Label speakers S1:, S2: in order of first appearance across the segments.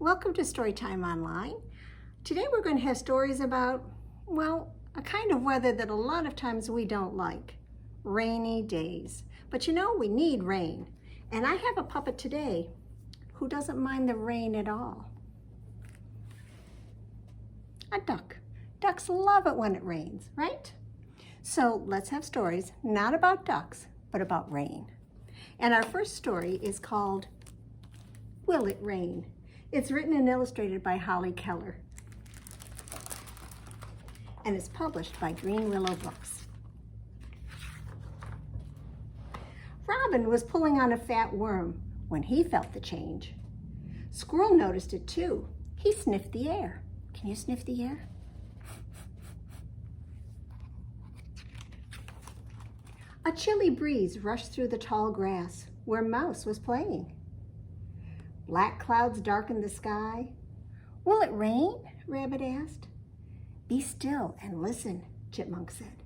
S1: Welcome to Storytime Online. Today we're going to have stories about, well, a kind of weather that a lot of times we don't like. Rainy days. But you know, we need rain. And I have a puppet today who doesn't mind the rain at all. A duck. Ducks love it when it rains, right? So let's have stories, not about ducks, but about rain. And our first story is called Will It Rain? It's written and illustrated by Keller. And it's published by Greenwillow Books. Robin was pulling on a fat worm when he felt the change. Squirrel noticed it too. He sniffed the air. Can you sniff the air? A chilly breeze rushed through the tall grass where Mouse was playing. Black clouds darkened the sky. Will it rain? Rabbit asked. Be still and listen, Chipmunk said.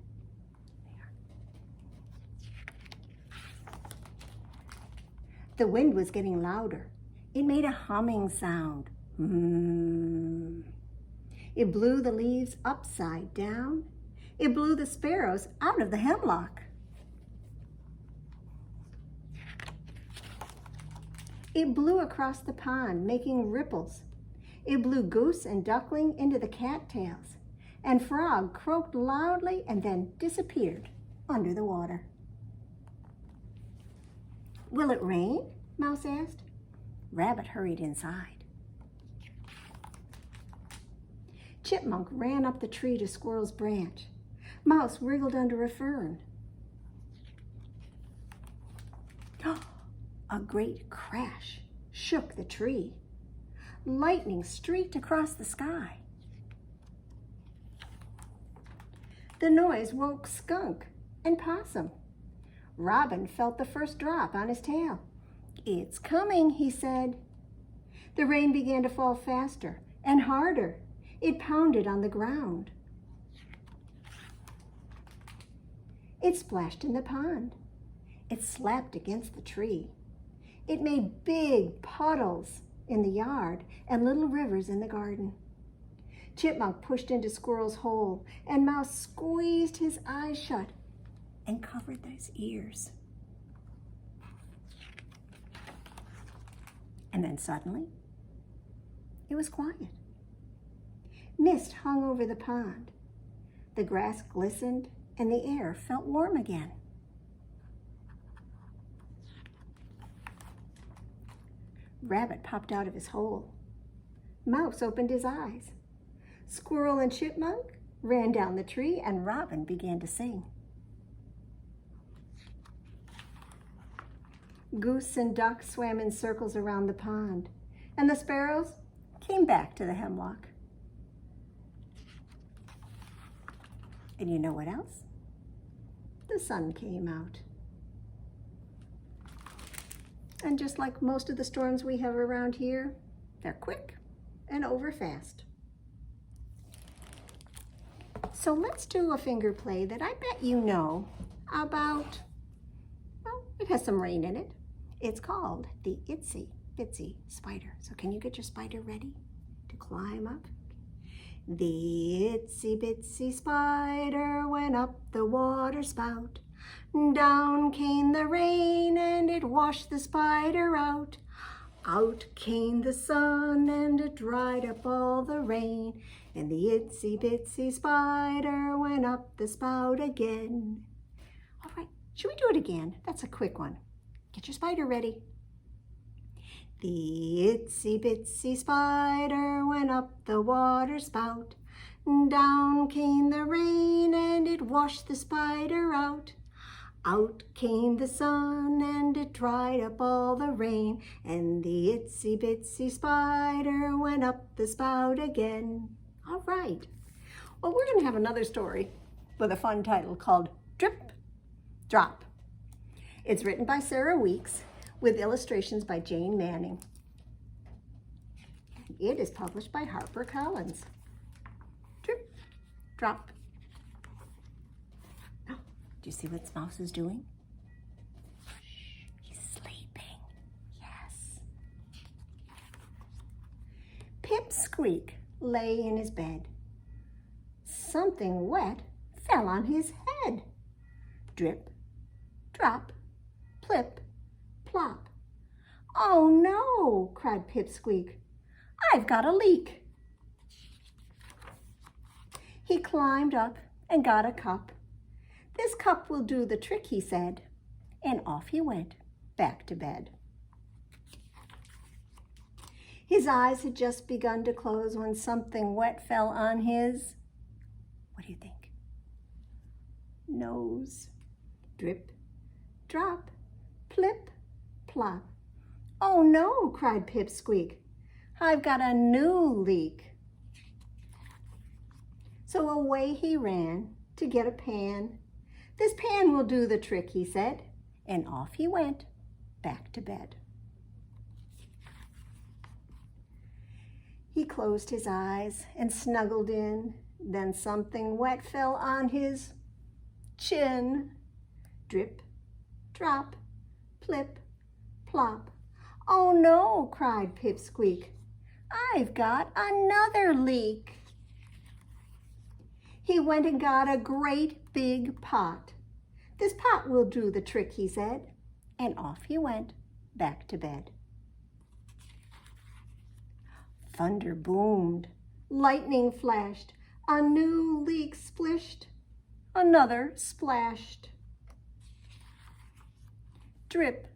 S1: The wind was getting louder. It made a humming sound. It blew the leaves upside down. It blew the sparrows out of the hemlock. It blew across the pond, making ripples. It blew goose and duckling into the cattails, and frog croaked loudly and then disappeared under the water. Will it rain? Mouse asked. Rabbit hurried inside. Chipmunk ran up the tree to Squirrel's branch. Mouse wriggled under a fern. A great crash shook the tree. Lightning streaked across the sky. The noise woke Skunk and Possum. Robin felt the first drop on his tail. It's coming, he said. The rain began to fall faster and harder. It pounded on the ground. It splashed in the pond. It slapped against the tree. It made big puddles in the yard and little rivers in the garden. Chipmunk pushed into Squirrel's hole, and Mouse squeezed his eyes shut and covered his ears. And then suddenly, it was quiet. Mist hung over the pond. The grass glistened, and the air felt warm again. Rabbit popped out of his hole. Mouse opened his eyes. Squirrel and Chipmunk ran down the tree, and Robin began to sing. Goose and duck swam in circles around the pond, and the sparrows came back to the hemlock. And you know what else? The sun came out. And just like most of the storms we have around here, they're quick and over fast. So let's do a finger play that I bet you know about. Well, it has some rain in it. It's called the Itsy Bitsy Spider. So can you get your spider ready to climb up? The itsy bitsy spider went up the water spout. Down came the rain and it washed the spider out. Out came the sun and it dried up all the rain. And the itsy bitsy spider went up the spout again. All right, should we do it again? That's a quick one. Get your spider ready. The itsy bitsy spider went up the water spout. Down came the rain and it washed the spider out. Out came the sun and it dried up all the rain. And the itsy bitsy spider went up the spout again. All right. Well, we're going to have another story with a fun title called Drip, Drop. It's written by Sarah Weeks with illustrations by Jane Manning. It is published by Harper Collins. Drip, drop. Oh, do you see what Mouse is doing? Shh, he's sleeping. Yes. Pipsqueak lay in his bed. Something wet fell on his head. Drip, drop, plip, plop. "Oh no," cried Pipsqueak. "I've got a leak." He climbed up and got a cup. "This cup will do the trick," he said, and off he went back to bed. His eyes had just begun to close when something wet fell on his, what do you think? Nose. Drip, drop, plip, plop. "Oh no," cried Pipsqueak. "I've got a new leak." So away he ran to get a pan. "This pan will do the trick," he said, and off he went back to bed. He closed his eyes and snuggled in. Then something wet fell on his chin. Drip, drop, plip, plop. "Oh no," cried Pipsqueak. "I've got another leak." He went and got a great big pot. "This pot will do the trick," he said, and off he went back to bed. Thunder boomed, lightning flashed, a new leak splished, another splashed. Drip,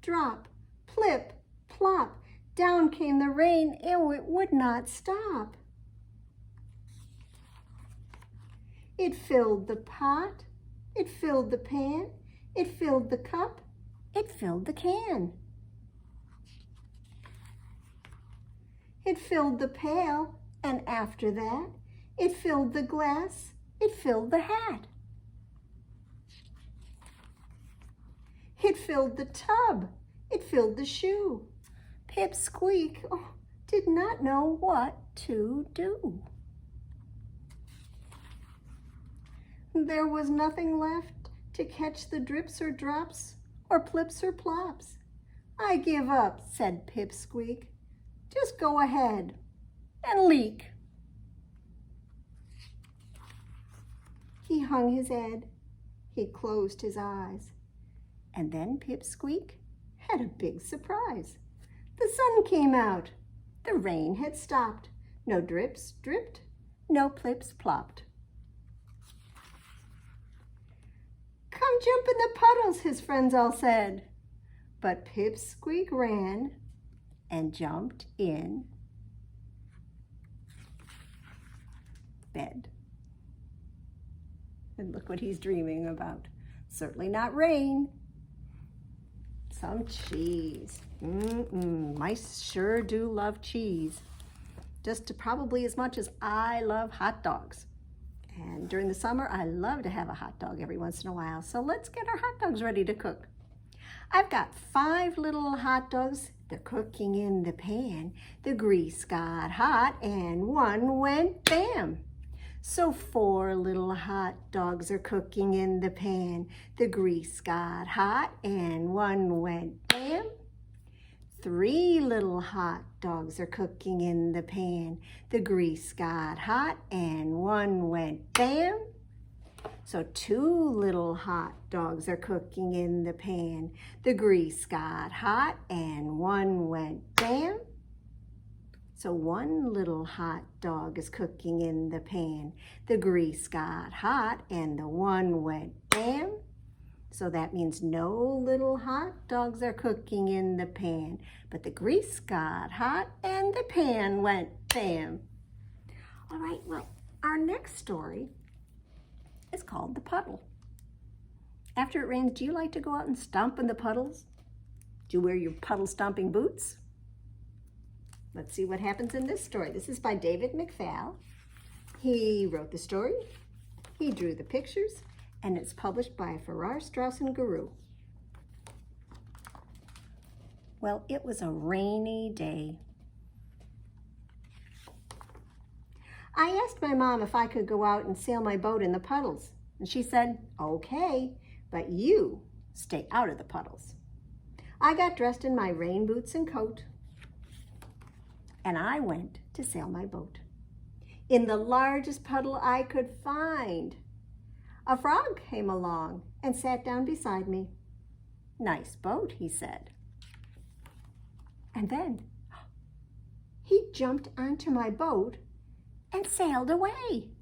S1: drop, plip, plop, down came the rain, and it would not stop. It filled the pot, it filled the pan, it filled the cup, it filled the can. It filled the pail, and after that, it filled the glass, it filled the hat. It filled the tub, it filled the shoe. Pipsqueak did not know what to do. There was nothing left to catch the drips or drops or plips or plops. "I give up," said Pipsqueak. "Just go ahead and leak." He hung his head, he closed his eyes, and then Pipsqueak had a big surprise. The sun came out, the rain had stopped, no drips dripped, no plips plopped. "Come jump in the puddles," his friends all said, but Pipsqueak ran and jumped in bed. And look what he's dreaming about. Certainly not rain. Some cheese. Mice sure do love cheese. Just probably as much as I love hot dogs. And during the summer, I love to have a hot dog every once in a while. So let's get our hot dogs ready to cook. I've got 5 little hot dogs. They're cooking in the pan. The grease got hot and one went bam. So 4 little hot dogs are cooking in the pan. The grease got hot and one went bam. 3 little hot dogs are cooking in the pan. The grease got hot and one went bam. So 2 little hot dogs are cooking in the pan. The grease got hot and one went bam. So 1 little hot dog is cooking in the pan. The grease got hot and the one went bam. So that means no little hot dogs are cooking in the pan, but the grease got hot and the pan went bam. All right, well, our next story is called The Puddle. After it rains, do you like to go out and stomp in the puddles? Do you wear your puddle stomping boots? Let's see what happens in this story. This is by David McPhail. He wrote the story, he drew the pictures, and it's published by Farrar, Straus, and Giroux. Well, it was a rainy day. I asked my mom if I could go out and sail my boat in the puddles, and she said, "Okay, but you stay out of the puddles." I got dressed in my rain boots and coat, and I went to sail my boat in the largest puddle I could find. A frog came along and sat down beside me. "Nice boat," he said. And then he jumped onto my boat and sailed away.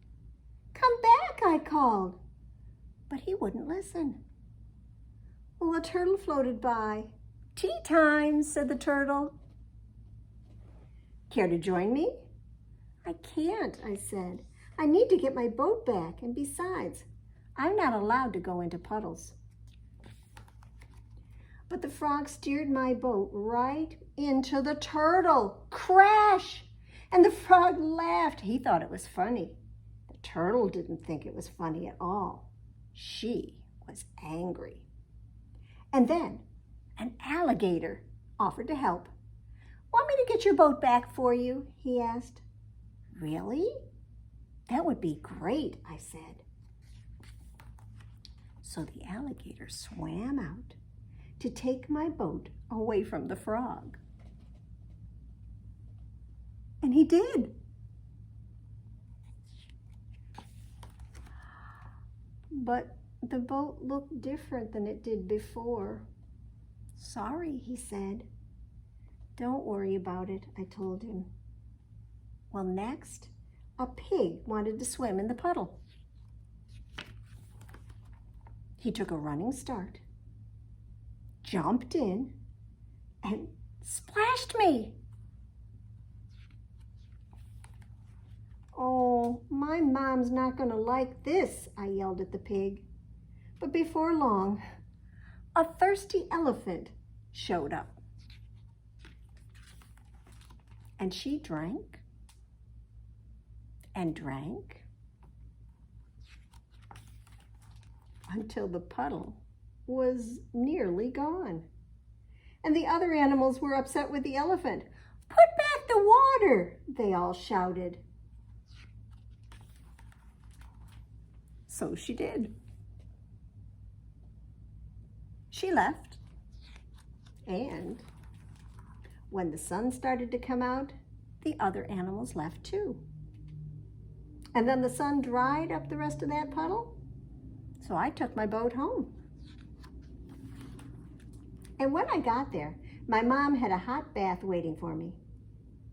S1: "Come back," I called, but he wouldn't listen. Well, a turtle floated by. "Tea time," said the turtle. "Care to join me?" "I can't," I said. "I need to get my boat back, and besides, I'm not allowed to go into puddles." But the frog steered my boat right into the turtle. Crash! And the frog laughed. He thought it was funny. The turtle didn't think it was funny at all. She was angry. And then an alligator offered to help. "Want me to get your boat back for you?" he asked. "Really? That would be great," I said. So the alligator swam out to take my boat away from the frog. And he did. But the boat looked different than it did before. "Sorry," he said. "Don't worry about it," I told him. Well, next, a pig wanted to swim in the puddle. He took a running start, jumped in, and splashed me. "Oh, my mom's not going to like this," I yelled at the pig. But before long, a thirsty elephant showed up. And she drank and drank until the puddle was nearly gone. And the other animals were upset with the elephant. "Put back the water," they all shouted. So she did. She left, and when the sun started to come out, the other animals left too. And then the sun dried up the rest of that puddle, so I took my boat home. And when I got there, my mom had a hot bath waiting for me.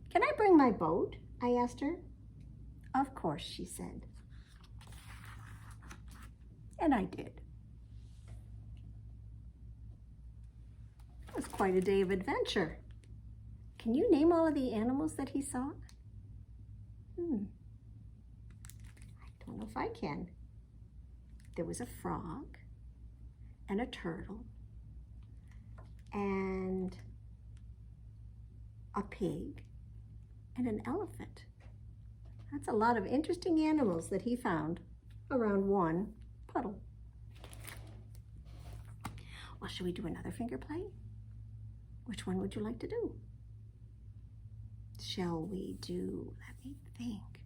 S1: "Can I bring my boat?" I asked her. "Of course," she said. And I did. It was quite a day of adventure. Can you name all of the animals that he saw? I don't know if I can. There was a frog and a turtle and a pig and an elephant. That's a lot of interesting animals that he found around one puddle. Well, should we do another finger play? Which one would you like to do? Shall we do, let me think.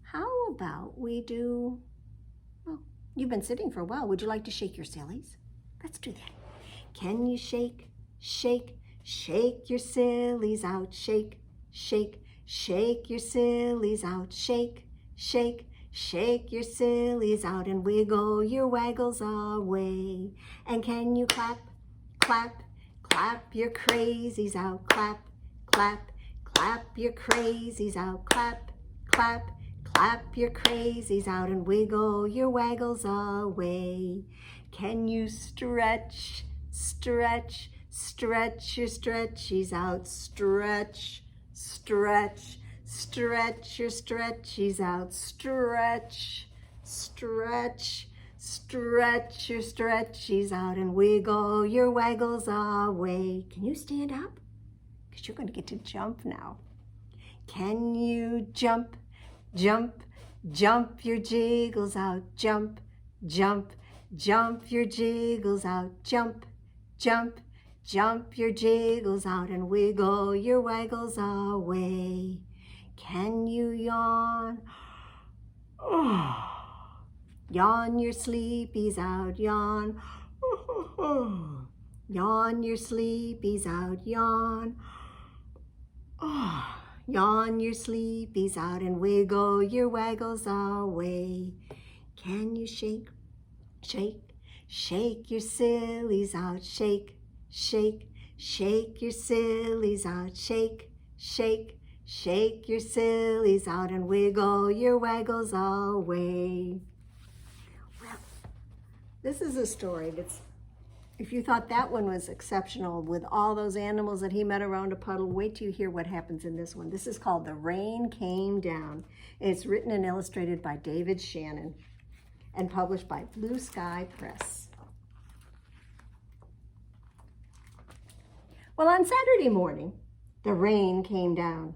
S1: How about we do, well, you've been sitting for a while. Would you like to shake your sillies? Let's do that. Can you shake, shake, shake your sillies out? Shake, shake, shake your sillies out. Shake, shake, shake your sillies out and wiggle your waggles away. And can you clap, clap, clap your crazies out? Clap, clap, clap your crazies out. Clap, clap, clap your crazies out and wiggle your waggles away. Can you stretch, stretch, stretch your stretchies out? Stretch, stretch, stretch your stretchies out. Stretch, stretch, stretch your stretchies out and wiggle your waggles away. Can you stand up? Because you're going to get to jump now. Can you jump, jump, jump your jiggles out? Jump, jump, jump your jiggles out. Jump, jump, jump your jiggles out and wiggle your waggles away. Can you yawn? Yawn your sleepies out, yawn. Yawn your sleepies out, yawn. Yawn your sleepies out and wiggle your waggles away. Can you shake, shake, shake your sillies out? Shake, shake, shake your sillies out. Shake, shake, shake your sillies out and wiggle your waggles away. Well, this is a story that's, if you thought that one was exceptional with all those animals that he met around a puddle, wait till you hear what happens in this one. This is called The Rain Came Down. It's written and illustrated by David Shannon and published by Blue Sky Press. Well, on Saturday morning, the rain came down.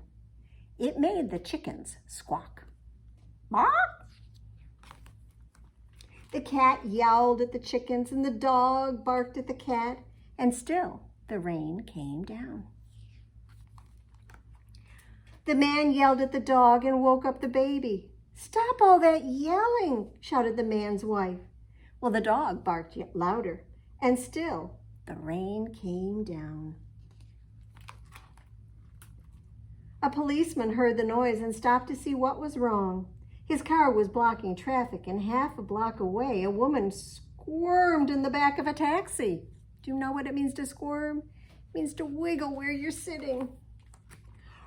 S1: It made the chickens squawk. Bark! The cat yowled at the chickens and the dog barked at the cat, and still the rain came down. The man yelled at the dog and woke up the baby. Stop all that yelling, shouted the man's wife. Well, the dog barked yet louder, and still the rain came down. A policeman heard the noise and stopped to see what was wrong. His car was blocking traffic, and half a block away, a woman squirmed in the back of a taxi. Do you know what it means to squirm? It means to wiggle where you're sitting.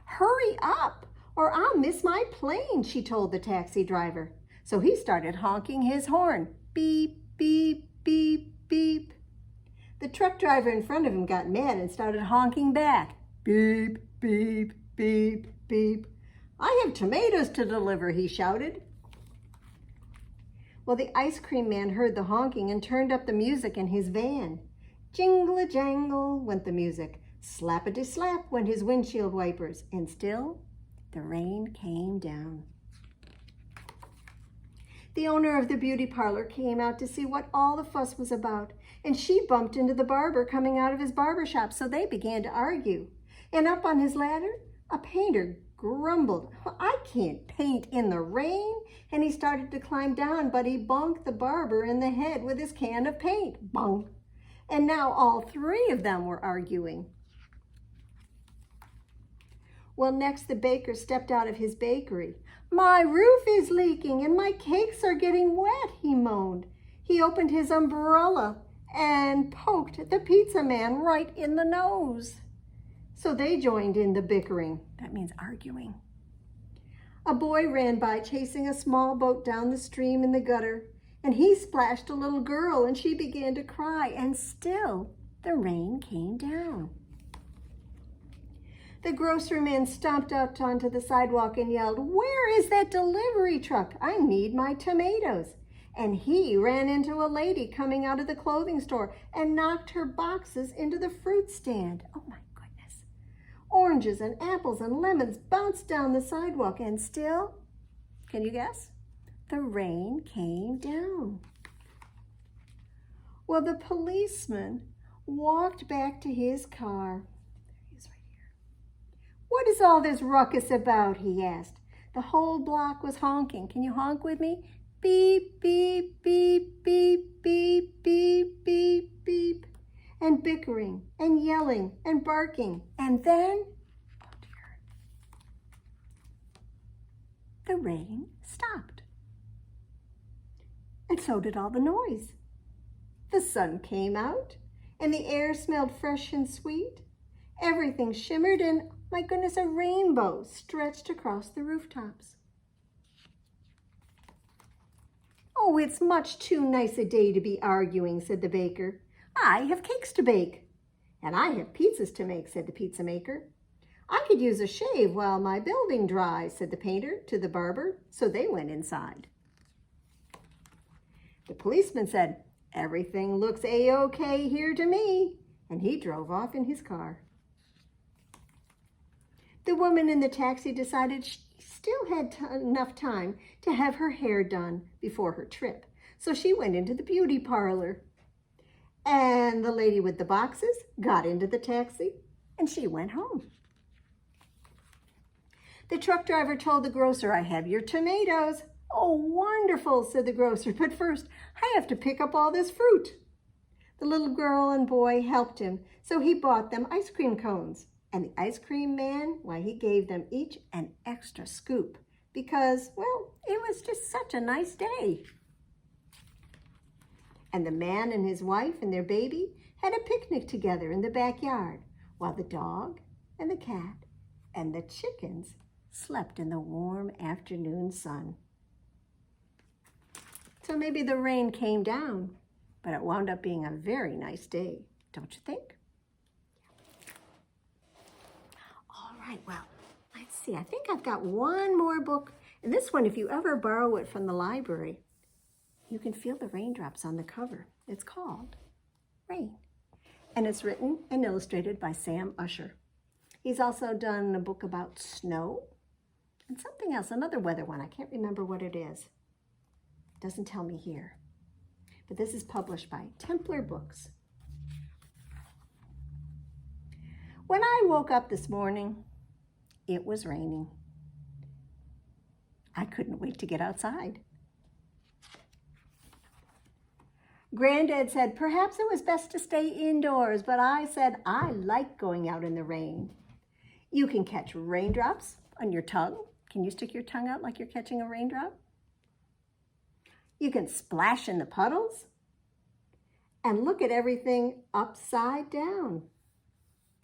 S1: Hurry up, or I'll miss my plane, she told the taxi driver. So he started honking his horn. Beep, beep, beep, beep. The truck driver in front of him got mad and started honking back. Beep, beep, beep, beep. I have tomatoes to deliver, he shouted. Well, the ice cream man heard the honking and turned up the music in his van. Jingle-a-jangle went the music. Slappity-slap went his windshield wipers. And still, the rain came down. The owner of the beauty parlor came out to see what all the fuss was about, and she bumped into the barber coming out of his barber shop, so they began to argue. And up on his ladder, a painter grumbled, I can't paint in the rain. And he started to climb down, but he bonked the barber in the head with his can of paint. Bonk. And now all three of them were arguing. Well, next the baker stepped out of his bakery. My roof is leaking and my cakes are getting wet, he moaned. He opened his umbrella and poked the pizza man right in the nose. So they joined in the bickering. That means arguing. A boy ran by chasing a small boat down the stream in the gutter, and he splashed a little girl and she began to cry, and still the rain came down. The groceryman stomped out onto the sidewalk and yelled, Where is that delivery truck? I need my tomatoes. And he ran into a lady coming out of the clothing store and knocked her boxes into the fruit stand. Oh my goodness. Oranges and apples and lemons bounced down the sidewalk, and still, can you guess? The rain came down. Well, the policeman walked back to his car. He's right here. What is all this ruckus about? He asked. The whole block was honking. Can you honk with me? Beep, beep, beep, beep, beep, beep, beep, beep. And bickering and yelling and barking. And then, oh dear, the rain stopped. And so did all the noise. The sun came out and the air smelled fresh and sweet. Everything shimmered and, my goodness, a rainbow stretched across the rooftops. Oh, it's much too nice a day to be arguing, said the baker. I have cakes to bake. And I have pizzas to make, said the pizza maker. I could use a shave while my building dries, said the painter to the barber. So they went inside. The policeman said, Everything looks A-OK here to me. And he drove off in his car. The woman in the taxi decided she still had enough time to have her hair done before her trip. So she went into the beauty parlor. And the lady with the boxes got into the taxi and she went home. The truck driver told the grocer, I have your tomatoes. Oh, wonderful, said the grocer. But first, I have to pick up all this fruit. The little girl and boy helped him, so he bought them ice cream cones. And the ice cream man, why, he gave them each an extra scoop because, well, it was just such a nice day. And the man and his wife and their baby had a picnic together in the backyard while the dog and the cat and the chickens slept in the warm afternoon sun. So maybe the rain came down, but it wound up being a very nice day, don't you think? All right, well, let's see. I think I've got one more book. And this one, if you ever borrow it from the library, you can feel the raindrops on the cover. It's called Rain. And it's written and illustrated by Sam Usher. He's also done a book about snow and something else, another weather one. I can't remember what it is. It doesn't tell me here. But this is published by Templar Books. When I woke up this morning, it was raining. I couldn't wait to get outside. Granddad said perhaps it was best to stay indoors, but I said I like going out in the rain. You can catch raindrops on your tongue. Can you stick your tongue out like you're catching a raindrop? You can splash in the puddles and look at everything upside down.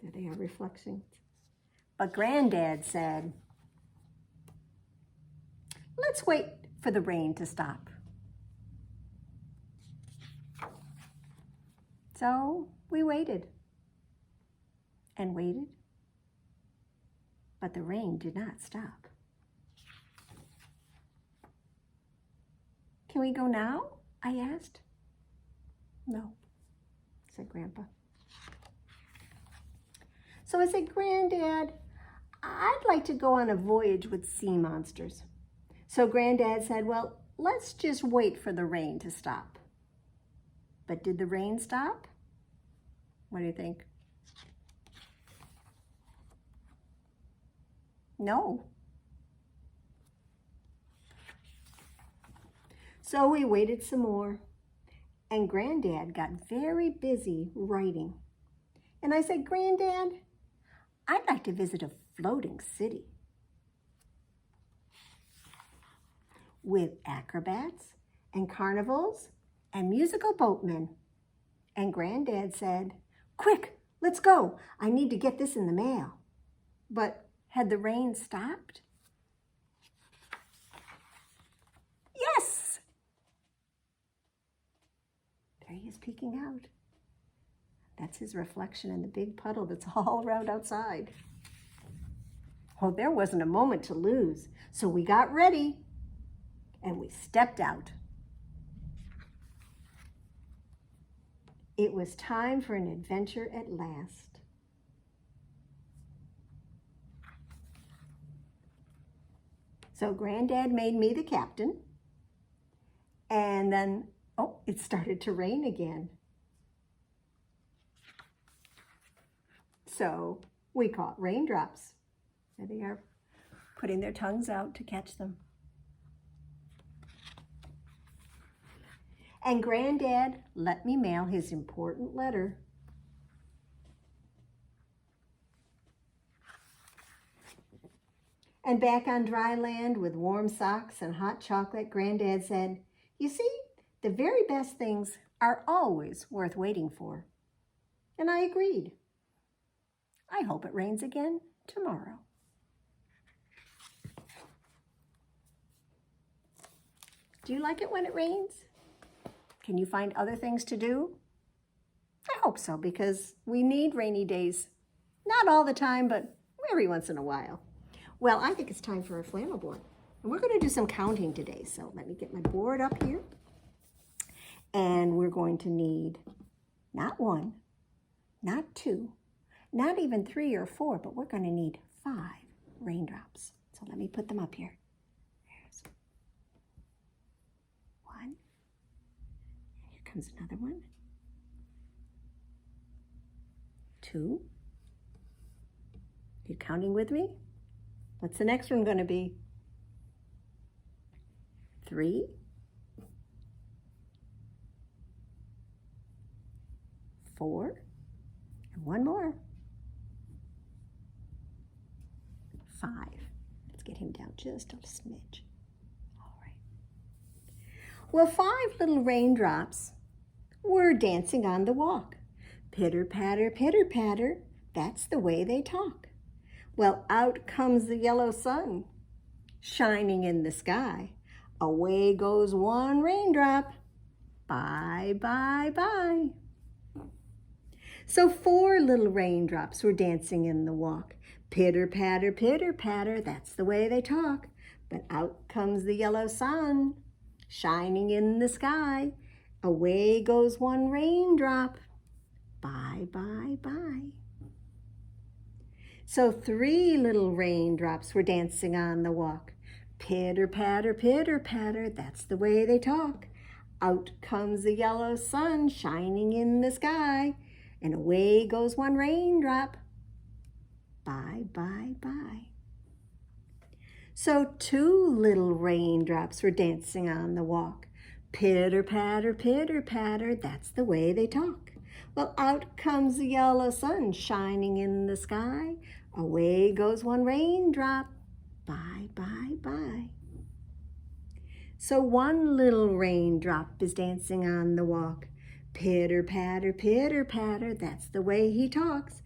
S1: There they are, reflections. But Granddad said, let's wait for the rain to stop. So we waited and waited, but the rain did not stop. Can we go now? I asked. No, said Grandpa. So I said, Granddad, I'd like to go on a voyage with sea monsters. So Granddad said, well, let's just wait for the rain to stop. But did the rain stop? What do you think? No. So we waited some more, and Granddad got very busy writing. And I said, Granddad, I'd like to visit a floating city with acrobats and carnivals and musical boatmen. And Granddad said, quick, let's go. I need to get this in the mail. But had the rain stopped? Yes! There he is peeking out. That's his reflection in the big puddle that's all around outside. Well, there wasn't a moment to lose. So we got ready and we stepped out. It was time for an adventure at last. So Granddad made me the captain, and then, oh, it started to rain again. So we caught raindrops. There they are, putting their tongues out to catch them. And Granddad let me mail his important letter. And back on dry land with warm socks and hot chocolate, Granddad said, you see, the very best things are always worth waiting for. And I agreed. I hope it rains again tomorrow. Do you like it when it rains? Can you find other things to do? I hope so, because we need rainy days. Not all the time, but every once in a while. Well, I think it's time for a flannel board. And we're going to do some counting today. So let me get my board up here. And we're going to need not 1, not 2, not even 3 or 4, but we're going to need 5 raindrops. So let me put them up here. There's 1. Here comes another one. 2. You counting with me? What's the next one going to be? 3. 4. And 1 more. 5. Let's get him down just a smidge. All right. Well, 5 little raindrops were dancing on the walk. Pitter, patter, that's the way they talk. Well, out comes the yellow sun, shining in the sky. Away goes one raindrop. Bye, bye, bye. So 4 little raindrops were dancing in the walk. Pitter, patter, that's the way they talk. But out comes the yellow sun, shining in the sky. Away goes one raindrop. Bye, bye, bye. So 3 little raindrops were dancing on the walk. Pitter, patter, that's the way they talk. Out comes the yellow sun, shining in the sky. And away goes one raindrop. Bye, bye, bye. So 2 little raindrops were dancing on the walk. Pitter, patter, that's the way they talk. Well, out comes the yellow sun, shining in the sky. Away goes one raindrop. Bye, bye, bye. So 1 little raindrop is dancing on the walk. Pitter, patter, that's the way he talks.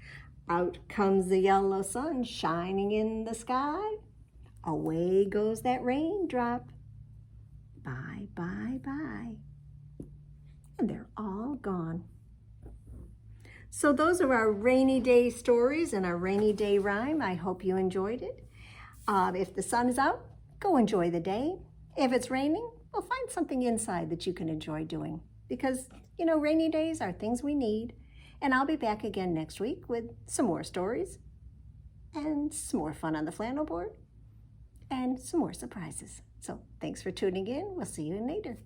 S1: Out comes the yellow sun, shining in the sky. Away goes that raindrop. Bye, bye, bye. And they're all gone. So those are our rainy day stories and our rainy day rhyme. I hope you enjoyed it. If the sun is out, go enjoy the day. If it's raining, well, find something inside that you can enjoy doing. Because, you know, rainy days are things we need. And I'll be back again next week with some more stories and some more fun on the flannel board and some more surprises. So thanks for tuning in. We'll see you later.